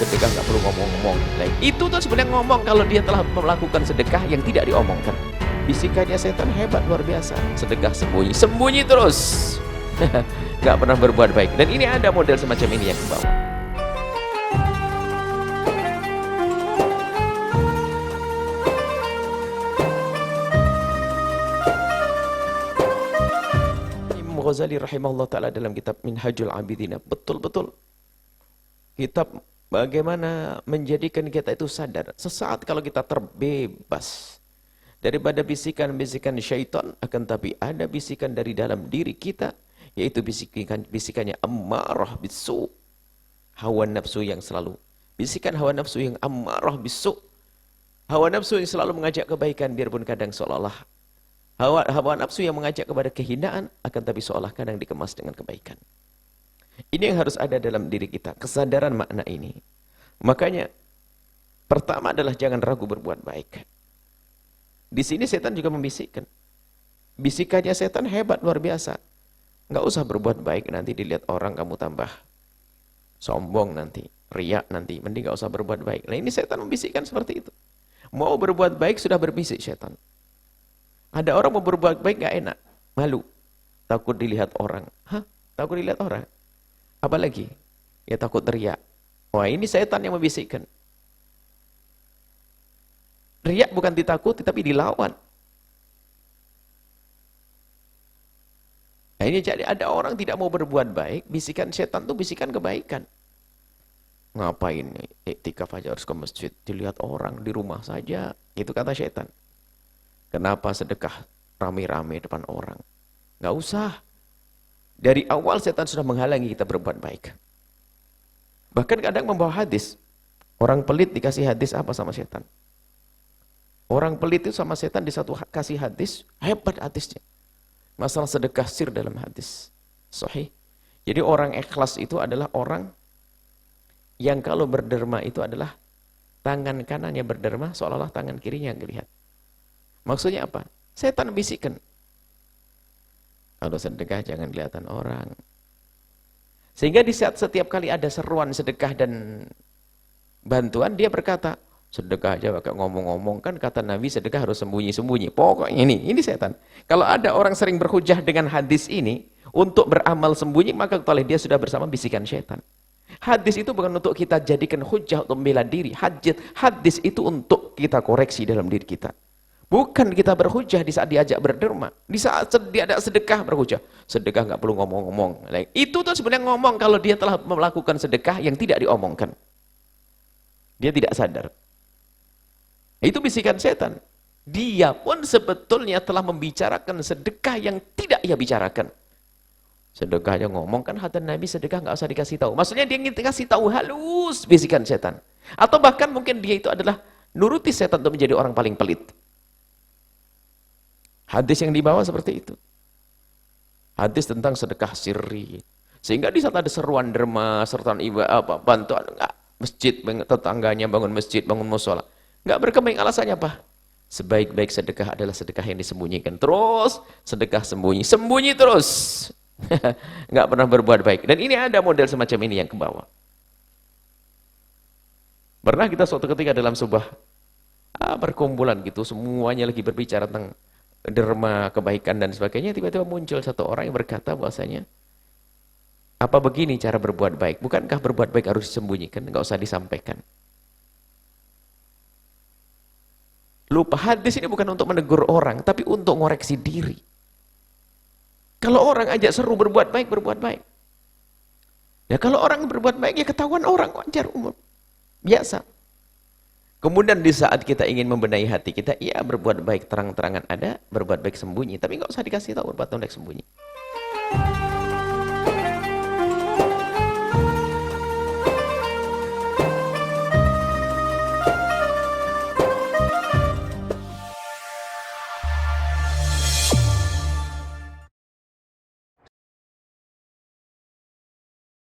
sedekah nggak perlu ngomong-ngomong. Itu tuh sebenarnya ngomong kalau dia telah melakukan sedekah yang tidak diomongkan. Bisikannya setan hebat luar biasa. Sedekah sembunyi, sembunyi terus. Nggak pernah berbuat baik. Dan ini ada model semacam ini yang ke bawah. Imam Ghazali rahimahullah ta'ala dalam kitab Minhajul Abidin, betul-betul kitab bagaimana menjadikan kita itu sadar. Sesaat kalau kita terbebas daripada bisikan-bisikan syaitan, akan tapi ada bisikan dari dalam diri kita, yaitu bisikannya ammarah bisu, hawa nafsu yang selalu, bisikan hawa nafsu yang ammarah bisu, hawa nafsu yang selalu mengajak kebaikan, biarpun kadang seolah-olah hawa nafsu yang mengajak kepada kehinaan, akan tapi seolah kadang dikemas dengan kebaikan. Ini yang harus ada dalam diri kita, kesadaran makna ini. Makanya pertama adalah jangan ragu berbuat baik. Di sini setan juga membisikkan. Bisikannya setan hebat luar biasa. Nggak usah berbuat baik, nanti dilihat orang kamu tambah sombong nanti, riak nanti, mending nggak usah berbuat baik. Nah ini setan membisikkan seperti itu. Mau berbuat baik sudah berbisik setan. Ada orang mau berbuat baik nggak enak, malu, takut dilihat orang. Hah? Takut dilihat orang? Apalagi? Ya takut teriak. Wah ini setan yang membisikkan. Riak bukan ditakuti tapi dilawan. Nah ini jadi ada orang tidak mau berbuat baik, bisikan setan itu bisikan kebaikan. Ngapain nih? Iktikaf aja harus ke masjid, dilihat orang di rumah saja. Itu kata setan. Kenapa sedekah rame-rame depan orang? Nggak usah. Dari awal setan sudah menghalangi kita berbuat baik. Bahkan kadang membawa hadis. Orang pelit dikasih hadis apa sama setan? Orang pelit itu sama setan di satu kasih hadis, hebat hadisnya. Masalah sedekah sir dalam hadis. Sahih. Jadi orang ikhlas itu adalah orang yang kalau berderma itu adalah tangan kanannya berderma, seolah-olah tangan kirinya yang dilihat. Maksudnya apa? Setan bisikkan. Kalau sedekah jangan kelihatan orang. Sehingga di saat setiap kali ada seruan sedekah dan bantuan, dia berkata, sedekah aja pakai ngomong-ngomong, kan kata Nabi sedekah harus sembunyi-sembunyi. Pokoknya ini setan. Kalau ada orang sering berhujah dengan hadis ini untuk beramal sembunyi, maka oleh dia sudah bersama bisikan setan. Hadis itu bukan untuk kita jadikan hujah untuk membela diri. Hadis itu untuk kita koreksi dalam diri kita. Bukan kita berhujah di saat diajak berderma. Di saat dia ada sedekah berhujah. Sedekah nggak perlu ngomong-ngomong. Itu tuh sebenarnya ngomong kalau dia telah melakukan sedekah yang tidak diomongkan. Dia tidak sadar. Itu bisikan setan. Dia pun sebetulnya telah membicarakan sedekah yang tidak ia bicarakan. Sedekahnya ngomong, kan kata Nabi sedekah nggak usah dikasih tahu. Maksudnya dia ingin dikasih tahu halus bisikan setan. Atau bahkan mungkin dia itu adalah nuruti setan untuk menjadi orang paling pelit. Hadis yang dibawa seperti itu. Hadis tentang sedekah sirri. Sehingga di saat ada seruan derma, seruan ibadah, bantuan, enggak, masjid, tetangganya bangun masjid, bangun musola. Enggak berkembang, alasannya apa? Sebaik-baik sedekah adalah sedekah yang disembunyikan. Terus, sedekah sembunyi, sembunyi terus. Enggak pernah berbuat baik. Dan ini ada model semacam ini yang ke bawah. Pernah kita suatu ketika dalam sebuah perkumpulan gitu, semuanya lagi berbicara tentang derma, kebaikan dan sebagainya, tiba-tiba muncul satu orang yang berkata bahwasanya, apa begini cara berbuat baik? Bukankah berbuat baik harus disembunyikan? Enggak usah disampaikan. Lupa, hadis ini bukan untuk menegur orang, tapi untuk ngoreksi diri. Kalau orang ajak seru berbuat baik, berbuat baik. Ya kalau orang berbuat baik, ya ketahuan orang, wajar, umum, biasa. Kemudian di saat kita ingin membenahi hati kita, iya berbuat baik terang-terangan ada, berbuat baik sembunyi, tapi nggak usah dikasih tahu berbuat baik sembunyi.